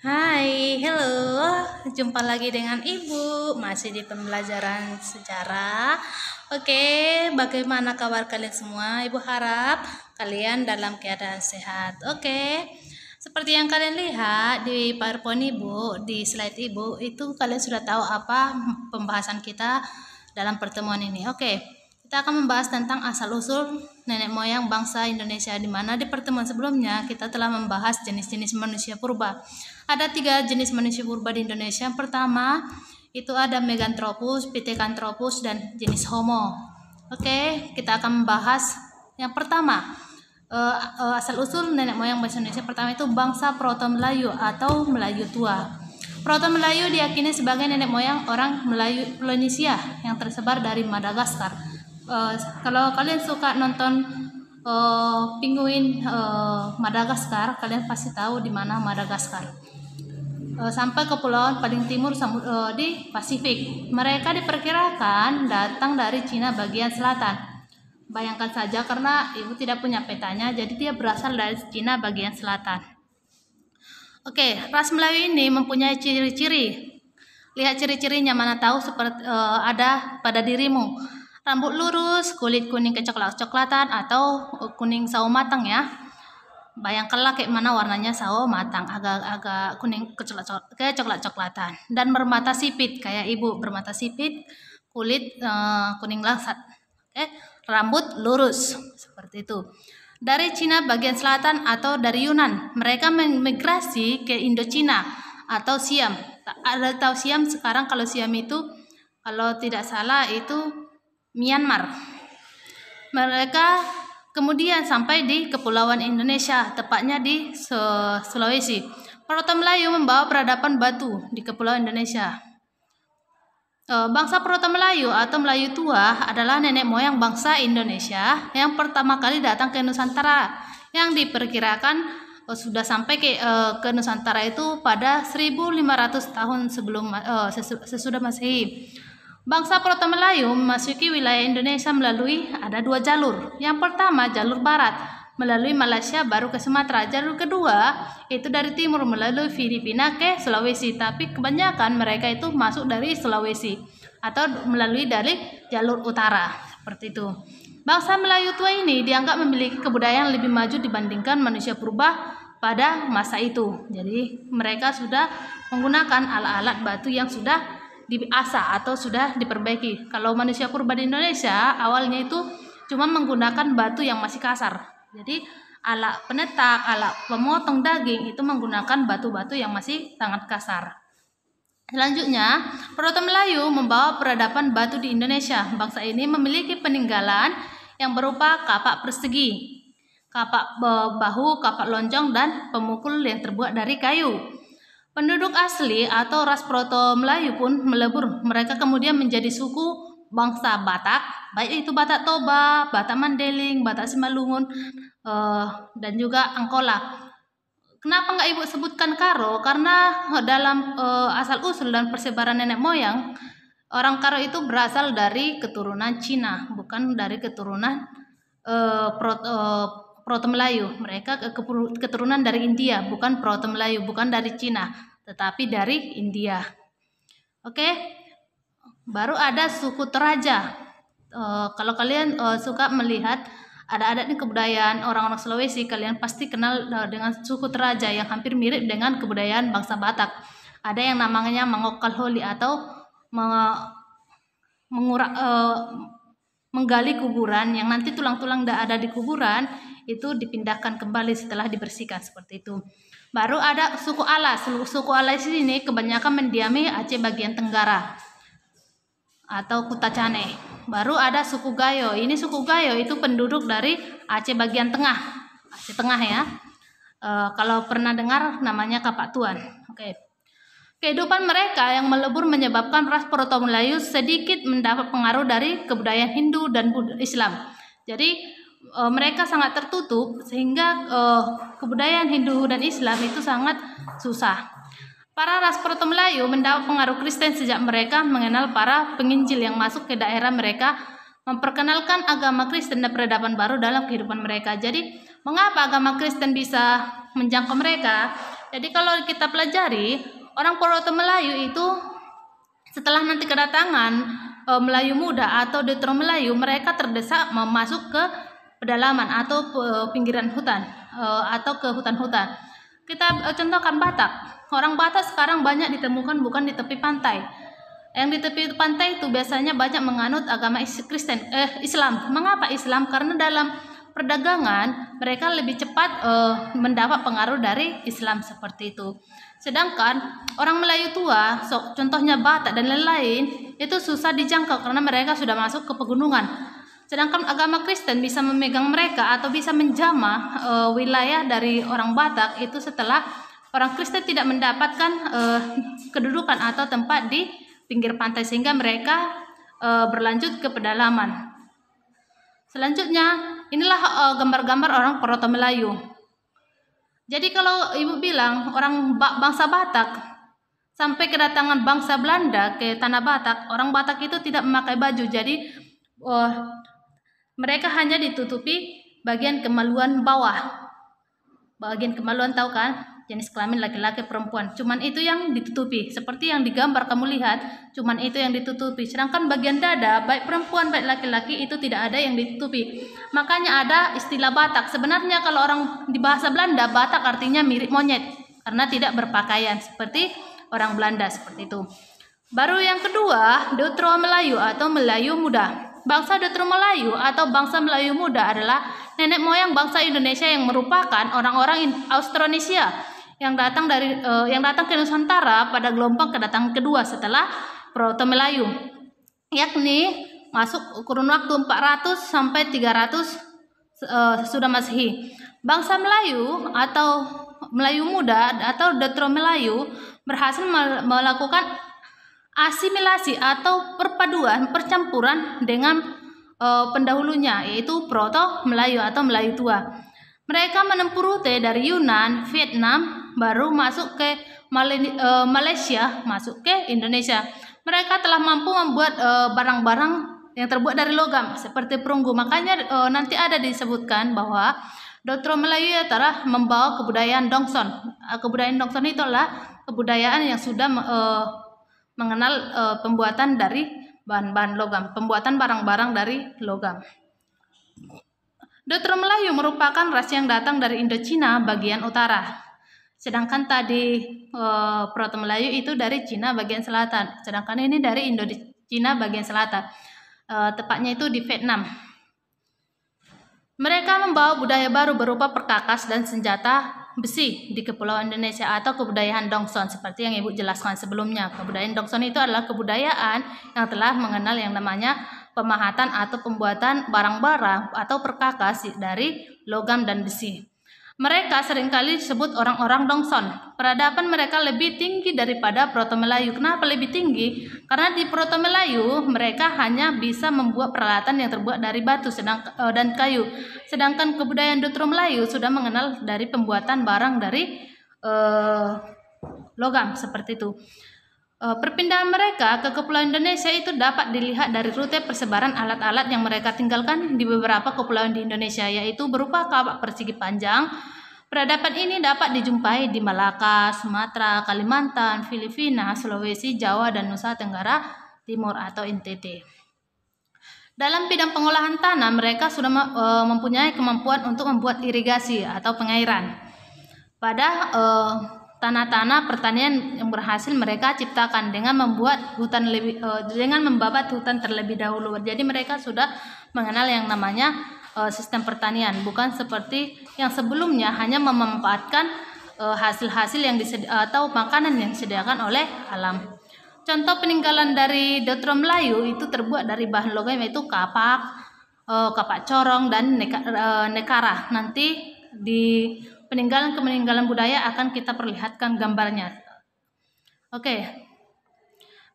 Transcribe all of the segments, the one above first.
Hai, halo. Jumpa lagi dengan Ibu, masih di pembelajaran sejarah. Oke, bagaimana kabar kalian semua? Ibu harap kalian dalam keadaan sehat. Oke. Seperti yang kalian lihat di PowerPoint Ibu, di slide Ibu, itu kalian sudah tahu apa pembahasan kita dalam pertemuan ini. Oke. Kita akan membahas tentang asal-usul nenek moyang bangsa Indonesia, di mana di pertemuan sebelumnya kita telah membahas jenis-jenis manusia purba. Ada 3 jenis manusia purba di Indonesia. Yang pertama itu ada Meganthropus, Pithecanthropus, dan jenis Homo. Oke, kita akan membahas yang pertama. Asal-usul nenek moyang bangsa Indonesia pertama itu bangsa Proto-Melayu atau Melayu tua. Proto-Melayu diyakini sebagai nenek moyang orang Melayu Polynesia yang tersebar dari Madagaskar. Kalau kalian suka nonton penguin Madagaskar, kalian pasti tahu di mana Madagaskar. Sampai kepulauan paling timur di Pasifik. Mereka diperkirakan datang dari Cina bagian selatan. Bayangkan saja, karena ibu tidak punya petanya, jadi dia berasal dari Cina bagian selatan. Oke, ras Melayu ini mempunyai ciri-ciri. Lihat ciri-cirinya, mana tahu seperti ada pada dirimu. Rambut lurus, kulit kuning kecoklat-coklatan atau kuning sawo matang ya. Bayangkanlah kayak mana warnanya sawo matang, agak kuning kecoklat-coklatan, dan bermata sipit kayak ibu, bermata sipit, kulit kuning langsat. Oke, rambut lurus seperti itu. Dari Cina bagian selatan atau dari Yunan, mereka memigrasi ke Indochina atau Siam. Ada tahu Siam sekarang? Kalau Siam itu, kalau tidak salah itu Myanmar. Mereka kemudian sampai di Kepulauan Indonesia, tepatnya di Sulawesi. Proto-Melayu membawa peradaban batu di Kepulauan Indonesia. Bangsa Proto-Melayu atau Melayu tua adalah nenek moyang bangsa Indonesia yang pertama kali datang ke Nusantara, yang diperkirakan sudah sampai ke Nusantara itu pada 1500 tahun sebelum sesudah Masehi. Bangsa Proto-Melayu memasuki wilayah Indonesia melalui ada 2 jalur. Yang pertama jalur barat melalui Malaysia baru ke Sumatera. Jalur kedua itu dari timur melalui Filipina ke Sulawesi. Tapi kebanyakan mereka itu masuk dari Sulawesi atau melalui dari jalur utara seperti itu. Bangsa Melayu tua ini dianggap memiliki kebudayaan lebih maju dibandingkan manusia purba pada masa itu. Jadi mereka sudah menggunakan alat-alat batu yang sudah diasah atau sudah diperbaiki. Kalau manusia purba di Indonesia awalnya itu cuma menggunakan batu yang masih kasar. Jadi alat penetak, alat pemotong daging itu menggunakan batu-batu yang masih sangat kasar. Selanjutnya, Proto-Melayu membawa peradaban batu di Indonesia. Bangsa ini memiliki peninggalan yang berupa kapak persegi, kapak bahu, kapak lonjong, dan pemukul yang terbuat dari kayu. Penduduk asli atau ras Proto-Melayu pun melebur. Mereka kemudian menjadi suku bangsa Batak, baik itu Batak Toba, Batak Mandailing, Batak Simalungun, dan juga Angkola. Kenapa nggak ibu sebutkan Karo? Karena dalam asal-usul dan persebaran nenek moyang, orang Karo itu berasal dari keturunan Cina, bukan dari keturunan Proto-Melayu. Mereka keturunan dari India, bukan Proto-Melayu, bukan dari Cina, tetapi dari India. Oke, baru ada suku Toraja. Kalau kalian suka melihat ada adat di kebudayaan orang-orang Sulawesi, kalian pasti kenal dengan suku Toraja yang hampir mirip dengan kebudayaan bangsa Batak. Ada yang namanya Mangokal Holi atau menggali kuburan, yang nanti tulang-tulang ada di kuburan itu dipindahkan kembali setelah dibersihkan seperti itu. Baru ada suku Alas. Suku Alas ini kebanyakan mendiami Aceh bagian Tenggara atau Kutacane. Baru ada suku Gayo. Ini suku Gayo itu penduduk dari Aceh bagian tengah, Aceh Tengah ya. Kalau pernah dengar namanya Kapak Tuan. Oke. Kehidupan mereka yang melebur menyebabkan ras Proto-Melayu sedikit mendapat pengaruh dari kebudayaan Hindu dan Islam. Jadi mereka sangat tertutup sehingga kebudayaan Hindu dan Islam itu sangat susah. Para ras Proto-Melayu mendapat pengaruh Kristen sejak mereka mengenal para penginjil yang masuk ke daerah mereka, memperkenalkan agama Kristen dan peradaban baru dalam kehidupan mereka. Jadi mengapa agama Kristen bisa menjangkau mereka? Jadi kalau kita pelajari, orang Proto Melayu itu setelah nanti kedatangan Melayu Muda atau Deutero Melayu, mereka terdesak masuk ke pedalaman atau pinggiran hutan atau ke hutan-hutan. Kita contohkan Batak. Orang Batak sekarang banyak ditemukan bukan di tepi pantai. Yang di tepi pantai itu biasanya banyak menganut agama Islam. Mengapa Islam? Karena dalam perdagangan mereka lebih cepat mendapat pengaruh dari Islam seperti itu. Sedangkan orang Melayu tua, contohnya Batak dan lain-lain, itu susah dijangkau karena mereka sudah masuk ke pegunungan. Sedangkan agama Kristen bisa memegang mereka atau bisa menjamah wilayah dari orang Batak itu setelah orang Kristen tidak mendapatkan kedudukan atau tempat di pinggir pantai sehingga mereka berlanjut ke pedalaman. Selanjutnya, inilah gambar-gambar orang Proto Melayu. Jadi kalau ibu bilang orang bangsa Batak sampai kedatangan bangsa Belanda ke tanah Batak, orang Batak itu tidak memakai baju. Jadi mereka hanya ditutupi bagian kemaluan bawah. Bagian kemaluan tahu kan? Jenis kelamin laki-laki perempuan. Cuman itu yang ditutupi. Seperti yang digambar kamu lihat, cuman itu yang ditutupi. Sedangkan bagian dada, baik perempuan baik laki-laki itu tidak ada yang ditutupi. Makanya ada istilah Batak. Sebenarnya kalau orang di bahasa Belanda, Batak artinya mirip monyet karena tidak berpakaian seperti orang Belanda seperti itu. Baru yang kedua, Deutero Melayu atau Melayu Muda. Bangsa Deutero Melayu atau bangsa Melayu Muda adalah nenek moyang bangsa Indonesia yang merupakan orang-orang Austronesia yang datang ke Nusantara pada gelombang kedatangan kedua setelah Proto Melayu, yakni masuk kurun waktu 400 sampai 300 sudah Masehi. Bangsa Melayu atau Melayu Muda atau Deutero Melayu berhasil melakukan asimilasi atau percampuran dengan pendahulunya, yaitu Proto Melayu atau Melayu Tua. Mereka menempuh rute dari Yunan, Vietnam, baru masuk ke Malaysia, masuk ke Indonesia. Mereka telah mampu membuat barang-barang yang terbuat dari logam seperti perunggu. Makanya nanti ada disebutkan bahwa Deutero Melayu telah membawa kebudayaan Dongson. Kebudayaan Dongson itu adalah kebudayaan yang sudah mengenal pembuatan dari bahan-bahan logam, pembuatan barang-barang dari logam. Deutero Melayu merupakan ras yang datang dari Indochina bagian utara. Sedangkan tadi Proto Melayu itu dari Cina bagian selatan. Sedangkan ini dari Indochina bagian selatan. Tepatnya itu di Vietnam. Mereka membawa budaya baru berupa perkakas dan senjata besi di Kepulauan Indonesia atau kebudayaan Dongson seperti yang Ibu jelaskan sebelumnya. Kebudayaan Dongson itu adalah kebudayaan yang telah mengenal yang namanya pemahatan atau pembuatan barang-barang atau perkakas dari logam dan besi. Mereka seringkali disebut orang-orang Dongson. Peradaban mereka lebih tinggi daripada Proto Melayu. Kenapa lebih tinggi? Karena di Proto Melayu mereka hanya bisa membuat peralatan yang terbuat dari batu dan kayu. Sedangkan kebudayaan Deutero Melayu sudah mengenal dari pembuatan barang dari logam seperti itu. Perpindahan mereka ke Kepulauan Indonesia itu dapat dilihat dari rute persebaran alat-alat yang mereka tinggalkan di beberapa kepulauan di Indonesia, yaitu berupa kawat persegi panjang. Peradaban ini dapat dijumpai di Malaka, Sumatera, Kalimantan, Filipina, Sulawesi, Jawa, dan Nusa Tenggara Timur atau NTT. Dalam bidang pengolahan tanah, mereka sudah mempunyai kemampuan untuk membuat irigasi atau pengairan pada tanah-tanah pertanian yang berhasil mereka ciptakan dengan membuat hutan dengan membabat hutan terlebih dahulu. Jadi mereka sudah mengenal yang namanya sistem pertanian, bukan seperti yang sebelumnya hanya memanfaatkan hasil-hasil yang atau makanan yang disediakan oleh alam. Contoh peninggalan dari Deutero Melayu itu terbuat dari bahan logam yaitu kapak, kapak corong dan nekara. Nanti di peninggalan budaya akan kita perlihatkan gambarnya. Oke.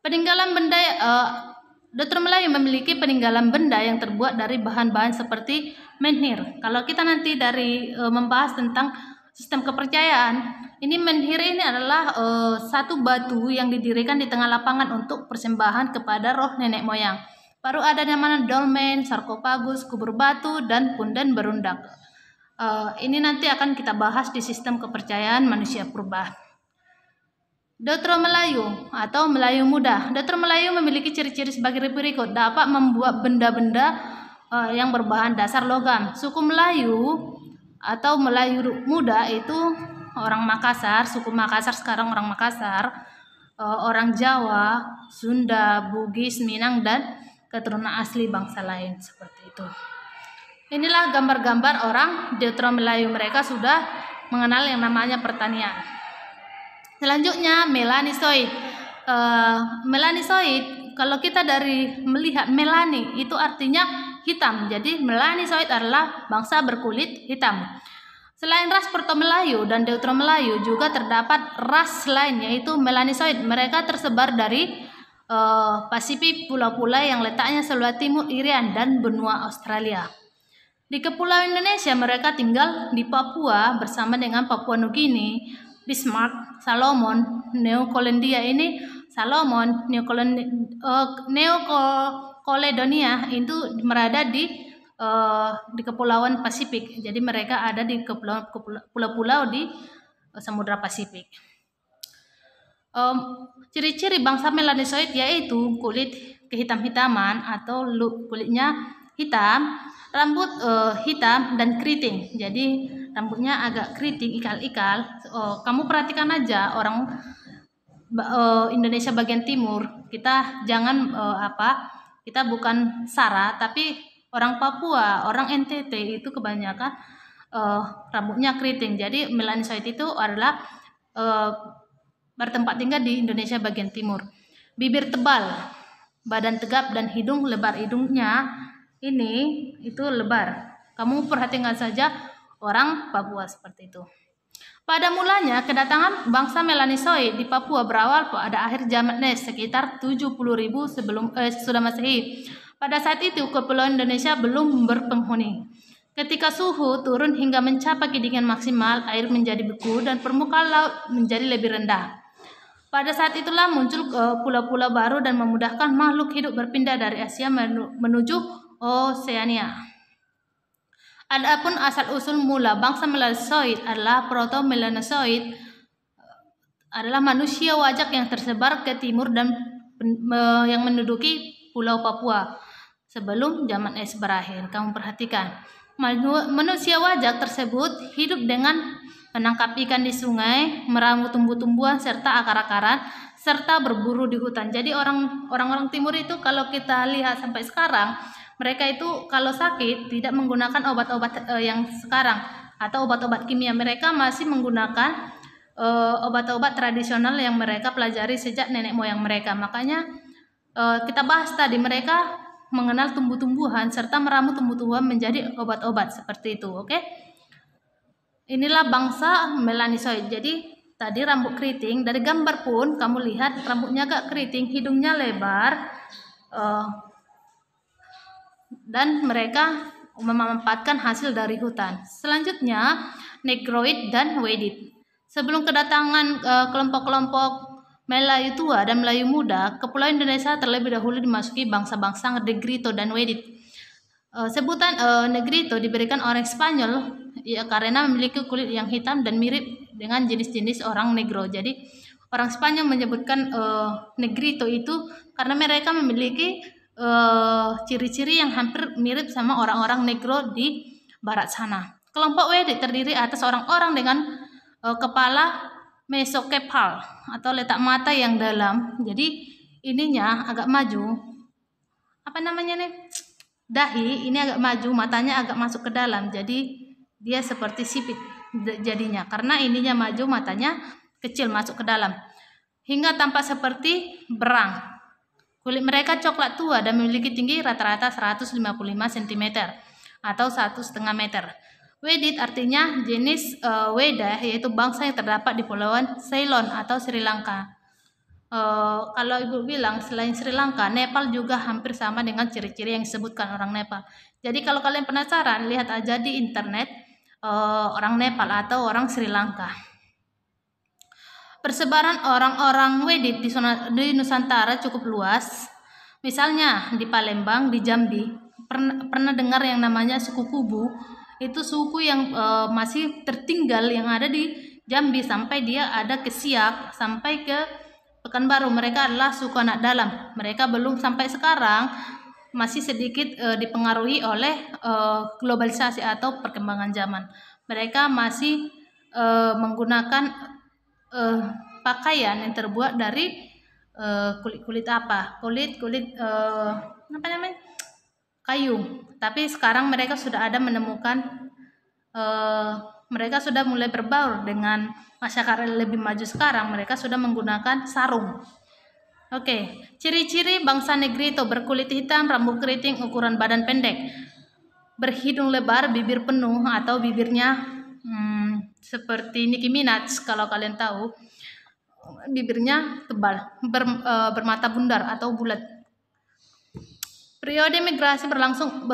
Peninggalan benda Deutero Melayu memiliki peninggalan benda yang terbuat dari bahan-bahan seperti menhir. Kalau kita nanti membahas tentang sistem kepercayaan, ini menhir ini adalah satu batu yang didirikan di tengah lapangan untuk persembahan kepada roh nenek moyang. Baru ada namanya dolmen, sarkofagus, kubur batu, dan punden berundak. Ini nanti akan kita bahas di sistem kepercayaan manusia purba. Deutero Melayu atau Melayu muda. Deutero Melayu memiliki ciri-ciri sebagai berikut: dapat membuat benda-benda yang berbahan dasar logam. Suku Melayu atau Melayu muda itu orang Makassar, suku Makassar sekarang orang Makassar, orang Jawa, Sunda, Bugis, Minang, dan keturunan asli bangsa lain seperti itu. Inilah gambar-gambar orang Deutero Melayu. Mereka sudah mengenal yang namanya pertanian. Selanjutnya melanisoid. Melanisoid, kalau kita dari melihat melani itu artinya hitam. Jadi melanisoid adalah bangsa berkulit hitam. Selain ras Proto Melayu dan Deutero Melayu, juga terdapat ras lain yaitu melanisoid. Mereka tersebar dari Pasifik, pulau-pulau yang letaknya sebelah timur Irian dan benua Australia. Di Kepulauan Indonesia mereka tinggal di Papua bersama dengan Papua Nugini, Bismarck, Salomon, New Caledonia ini Salomon, New Caledonia itu berada di Kepulauan Pasifik. Jadi mereka ada di pulau-pulau di Samudra Pasifik. Ciri-ciri bangsa melanisoid yaitu kulit kehitam-hitaman atau kulitnya hitam, rambut hitam dan keriting. Jadi rambutnya agak keriting, ikal-ikal. Kamu perhatikan aja orang Indonesia bagian timur. Kita jangan kita bukan Sara, tapi orang Papua, orang NTT itu kebanyakan rambutnya keriting. Jadi melanisoid itu adalah bertempat tinggal di Indonesia bagian timur. Bibir tebal, badan tegap dan hidung lebar. Hidungnya ini itu lebar. Kamu perhatikan saja orang Papua seperti itu. Pada mulanya kedatangan bangsa melanisoid di Papua berawal pada akhir zaman Es sekitar 70.000 sebelum sudah Masehi. Pada saat itu Kepulauan Indonesia belum berpenghuni. Ketika suhu turun hingga mencapai ketinggian maksimal, air menjadi beku dan permukaan laut menjadi lebih rendah. Pada saat itulah muncul pulau-pulau baru dan memudahkan makhluk hidup berpindah dari Asia menuju Oseania. Adapun asal-usul mula bangsa melanisoid adalah Proto-Melanozoid, adalah manusia wajak yang tersebar ke timur dan yang menduduki Pulau Papua sebelum zaman es berakhir. Kamu perhatikan, manusia wajak tersebut hidup dengan menangkap ikan di sungai, meramu tumbuh-tumbuhan serta akar-akaran, serta berburu di hutan. Jadi orang-orang timur itu kalau kita lihat sampai sekarang, mereka itu kalau sakit tidak menggunakan obat-obat yang sekarang atau obat-obat kimia. Mereka masih menggunakan obat-obat tradisional yang mereka pelajari sejak nenek moyang mereka. Makanya kita bahas tadi, mereka mengenal tumbuh-tumbuhan serta meramu tumbuh-tumbuhan menjadi obat-obat seperti itu. Oke? Inilah bangsa melanisoid. Jadi tadi rambut keriting, dari gambar pun kamu lihat rambutnya agak keriting, hidungnya lebar, dan mereka memanfaatkan hasil dari hutan. Selanjutnya Negroid dan Wedit. Sebelum kedatangan kelompok-kelompok Melayu tua dan Melayu muda, Kepulauan Indonesia terlebih dahulu dimasuki bangsa-bangsa Negrito dan Wedit. Sebutan Negrito diberikan orang Spanyol ya karena memiliki kulit yang hitam dan mirip dengan jenis-jenis orang Negro. Jadi orang Spanyol menyebutkan Negrito itu karena mereka memiliki ciri-ciri yang hampir mirip sama orang-orang Negro di barat sana. Kelompok Wedit terdiri atas orang-orang dengan kepala mesokepal atau letak mata yang dalam. Jadi ininya agak maju. Apa namanya nih? Dahi ini agak maju, matanya agak masuk ke dalam. Jadi dia seperti sipit jadinya. Karena ininya maju, matanya kecil masuk ke dalam. Hingga tampak seperti berang. Kulit mereka coklat tua dan memiliki tinggi rata-rata 155 cm atau 1,5 meter. Wedit artinya jenis Weda, yaitu bangsa yang terdapat di Pulauan Ceylon atau Sri Lanka. Kalau ibu bilang selain Sri Lanka, Nepal juga hampir sama dengan ciri-ciri yang disebutkan orang Nepal. Jadi kalau kalian penasaran, lihat aja di internet orang Nepal atau orang Sri Lanka. Persebaran orang-orang Wedit di Nusantara cukup luas. Misalnya di Palembang, di Jambi, pernah dengar yang namanya suku Kubu. Itu suku yang masih tertinggal yang ada di Jambi sampai dia ada ke Siak sampai ke Pekanbaru. Mereka adalah suku anak dalam. Mereka belum sampai sekarang masih sedikit dipengaruhi oleh globalisasi atau perkembangan zaman. Mereka masih menggunakan pakaian yang terbuat dari kulit apa? Kulit apa namanya? Kayu. Tapi sekarang mereka sudah ada menemukan mereka sudah mulai berbaur dengan masyarakat yang lebih maju sekarang. Mereka sudah menggunakan sarung. Oke, ciri-ciri bangsa Negrito: berkulit hitam, rambut keriting, ukuran badan pendek, berhidung lebar, bibir penuh atau bibirnya seperti Nicki Minaj kalau kalian tahu. Bibirnya tebal, bermata bundar atau bulat. Periode migrasi berlangsung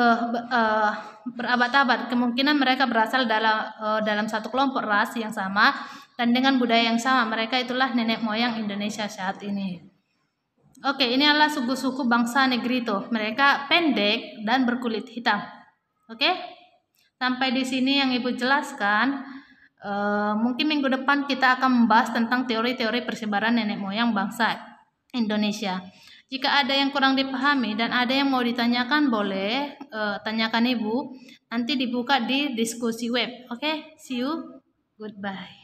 berabad-abad. Kemungkinan mereka berasal dalam satu kelompok ras yang sama dan dengan budaya yang sama. Mereka itulah nenek moyang Indonesia saat ini. Oke, ini adalah suku-suku bangsa Negrito. Mereka pendek dan berkulit hitam. Oke, sampai di sini yang Ibu jelaskan. Mungkin minggu depan kita akan membahas tentang teori-teori persebaran nenek moyang bangsa Indonesia. Jika ada yang kurang dipahami dan ada yang mau ditanyakan, boleh tanyakan Ibu. Nanti dibuka di diskusi web. Oke, see you. Goodbye.